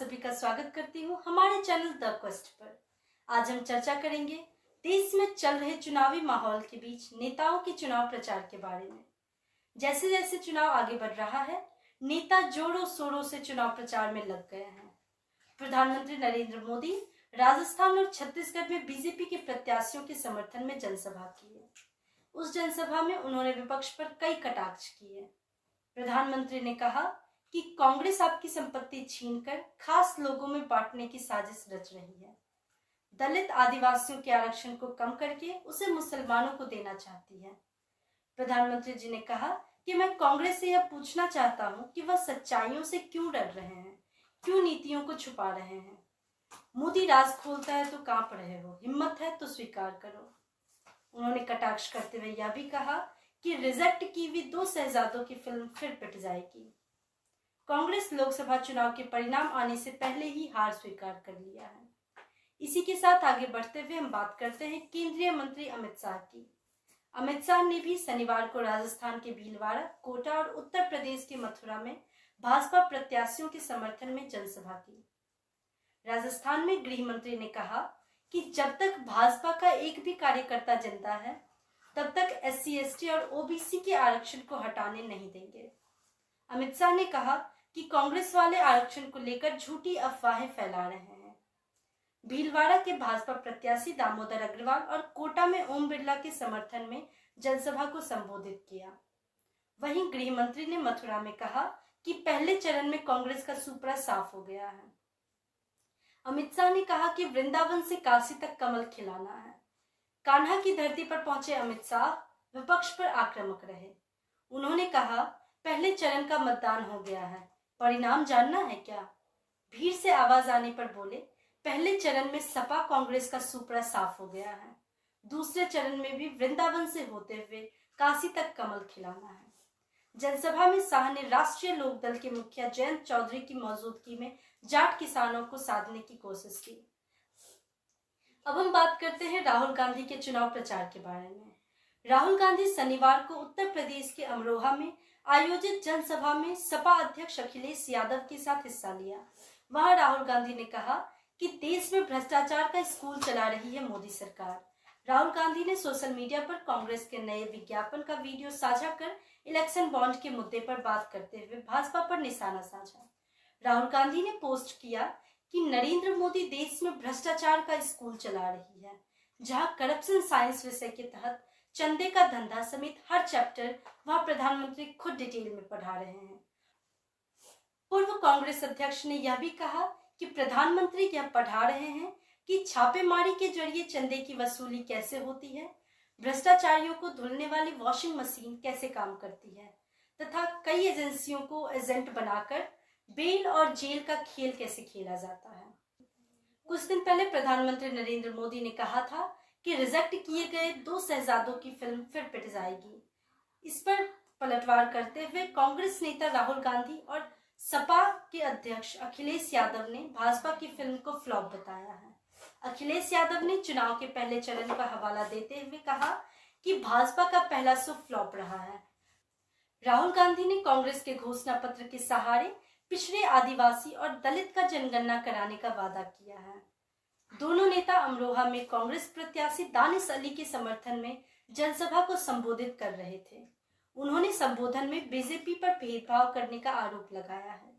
सभी का स्वागत करती हूँ हमारे चैनल द क्वेस्ट पर। आज हम चर्चा करेंगे देश में चल रहे चुनावी माहौल के बीच नेताओं के चुनाव प्रचार के बारे में। जैसे जैसे चुनाव आगे बढ़ रहा है, नेता जोरों शोरों से चुनाव प्रचार में लग गए हैं। प्रधानमंत्री नरेंद्र मोदी राजस्थान और छत्तीसगढ़ में बीजेपी के प्रत्याशियों के समर्थन में जनसभा की है। उस जनसभा में उन्होंने विपक्ष पर कई कटाक्ष किए। प्रधानमंत्री ने कहा कि कांग्रेस आपकी संपत्ति छीनकर खास लोगों में बांटने की साजिश रच रही है। दलित आदिवासियों के आरक्षण को कम करके उसे मुसलमानों को देना चाहती है। प्रधानमंत्री जी ने कहा कि मैं कांग्रेस से यह पूछना चाहता हूं कि वह सच्चाइयों से क्यों डर रहे हैं, क्यों नीतियों को छुपा रहे हैं। मोदी राज खोलता है तो कांप रहे हो, हिम्मत है तो स्वीकार करो। उन्होंने कटाक्ष करते हुए यह भी कहा कि रिजेक्ट की हुई 2 शहजादों की फिल्म फिर पिट जाएगी। कांग्रेस लोकसभा चुनाव के परिणाम आने से पहले ही हार स्वीकार कर लिया है। इसी के साथ आगे बढ़ते हुए हम बात करते हैं केंद्रीय मंत्री अमित शाह की। अमित शाह ने भी शनिवार को राजस्थान के भीलवाड़ा, कोटा और उत्तर प्रदेश के मथुरा में भाजपा प्रत्याशियों के समर्थन में जनसभा की। राजस्थान में गृह मंत्री ने कहा कि जब तक भाजपा का एक भी कार्यकर्ता जिंदा है, तब तक SC, ST और OBC के आरक्षण को हटाने नहीं देंगे। अमित शाह ने कहा कि कांग्रेस वाले आरक्षण को लेकर झूठी अफवाहें फैला रहे हैं। भीलवाड़ा के भाजपा प्रत्याशी दामोदर अग्रवाल और कोटा में ओम बिरला के समर्थन में जनसभा को संबोधित किया। वहीं गृह मंत्री ने मथुरा में कहा कि पहले चरण में कांग्रेस का सुपड़ा साफ हो गया है। अमित शाह ने कहा कि वृंदावन से काशी तक कमल खिलाना है। कान्हा की धरती पर पहुंचे अमित शाह विपक्ष पर आक्रामक रहे। उन्होंने कहा, पहले चरण का मतदान हो गया है, परिणाम जानना है क्या? भीड़ से आवाज आने पर बोले, पहले चरण में सपा कांग्रेस का सुपड़ा साफ हो गया है, दूसरे चरण में भी वृंदावन से होते हुए काशी तक कमल खिलाना है। जनसभा में शाह ने राष्ट्रीय लोकदल के मुखिया जयंत चौधरी की मौजूदगी में जाट किसानों को साधने की कोशिश की। अब हम बात करते हैं राहुल गांधी के चुनाव प्रचार के बारे में। राहुल गांधी शनिवार को उत्तर प्रदेश के अमरोहा में आयोजित जनसभा में सपा अध्यक्ष अखिलेश यादव के साथ हिस्सा लिया। वहां राहुल गांधी ने कहा कि देश में भ्रष्टाचार का स्कूल चला रही है मोदी सरकार। राहुल गांधी ने सोशल मीडिया पर कांग्रेस के नए विज्ञापन का वीडियो साझा कर इलेक्शन बॉन्ड के मुद्दे पर बात करते हुए भाजपा पर निशाना साधा। राहुल गांधी ने पोस्ट किया कि नरेंद्र मोदी देश में भ्रष्टाचार का स्कूल चला रही है, जहां करप्शन साइंस विषय के तहत चंदे का धंधा समेत हर चैप्टर वहां प्रधानमंत्री खुद डिटेल में पढ़ा रहे हैं। पूर्व कांग्रेस अध्यक्ष ने यह भी कहा कि प्रधानमंत्री यह पढ़ा रहे हैं कि छापेमारी के जरिए चंदे की वसूली कैसे होती है, भ्रष्टाचारियों को धुलने वाली वॉशिंग मशीन कैसे काम करती है, तथा कई एजेंसियों को एजेंट बनाकर बेल और जेल का खेल कैसे खेला जाता है। कुछ दिन पहले प्रधानमंत्री नरेंद्र मोदी ने कहा था कि रिजेक्ट किए गए 2 शहजादों की फिल्म फिर पिट जाएगी। इस पर पलटवार करते हुए कांग्रेस नेता राहुल गांधी और सपा के अध्यक्ष अखिलेश यादव ने भाजपा की फिल्म को फ्लॉप बताया है। अखिलेश यादव ने चुनाव के पहले चरण का हवाला देते हुए कहा कि भाजपा का पहला शो फ्लॉप रहा है। राहुल गांधी ने कांग्रेस के घोषणा पत्र के सहारे पिछड़े आदिवासी और दलित का जनगणना कराने का वादा किया है। दोनों नेता अमरोहा में कांग्रेस प्रत्याशी दानिश अली के समर्थन में जनसभा को संबोधित कर रहे थे। उन्होंने संबोधन में बीजेपी पर भेदभाव करने का आरोप लगाया है।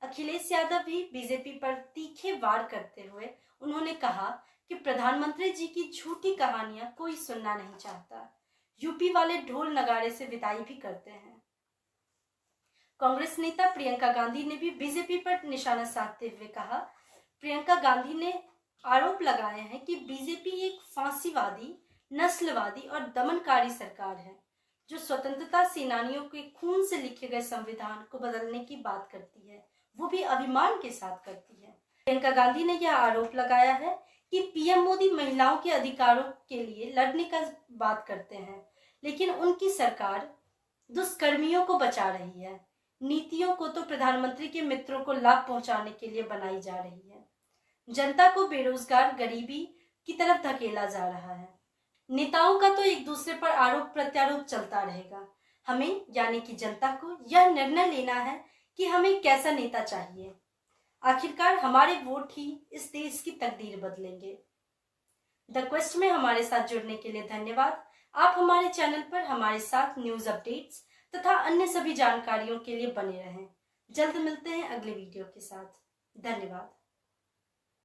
अखिलेश यादव भी बीजेपी पर तीखे वार करते हुए उन्होंने कहा कि प्रधानमंत्री जी की झूठी कहानियां कोई सुनना नहीं चाहता। यूपी वाले ढोल नगाड़े से विदाई भी करते हैं। कांग्रेस नेता प्रियंका गांधी ने भी बीजेपी पर निशाना साधते हुए कहा, प्रियंका गांधी ने आरोप लगाए हैं कि बीजेपी एक फांसीवादी, नस्लवादी और दमनकारी सरकार है, जो स्वतंत्रता सेनानियों के खून से लिखे गए संविधान को बदलने की बात करती है, वो भी अभिमान के साथ करती है। प्रियंका गांधी ने यह आरोप लगाया है कि पीएम मोदी महिलाओं के अधिकारों के लिए लड़ने का बात करते हैं, लेकिन उनकी सरकार दुष्कर्मियों को बचा रही है। नीतियों को तो प्रधानमंत्री के मित्रों को लाभ पहुंचाने के लिए बनाई जा रही है। जनता को बेरोजगार, गरीबी की तरफ धकेला जा रहा है। नेताओं का तो एक दूसरे पर आरोप प्रत्यारोप चलता रहेगा। हमें यानी कि जनता को यह निर्णय लेना है कि हमें कैसा नेता चाहिए। आखिरकार हमारे वोट ही इस देश की तकदीर बदलेंगे। द क्वेस्ट में हमारे साथ जुड़ने के लिए धन्यवाद। आप हमारे चैनल पर हमारे साथ न्यूज अपडेट्स तथा अन्य सभी जानकारियों के लिए बने रहें। जल्द मिलते हैं अगले वीडियो के साथ। धन्यवाद।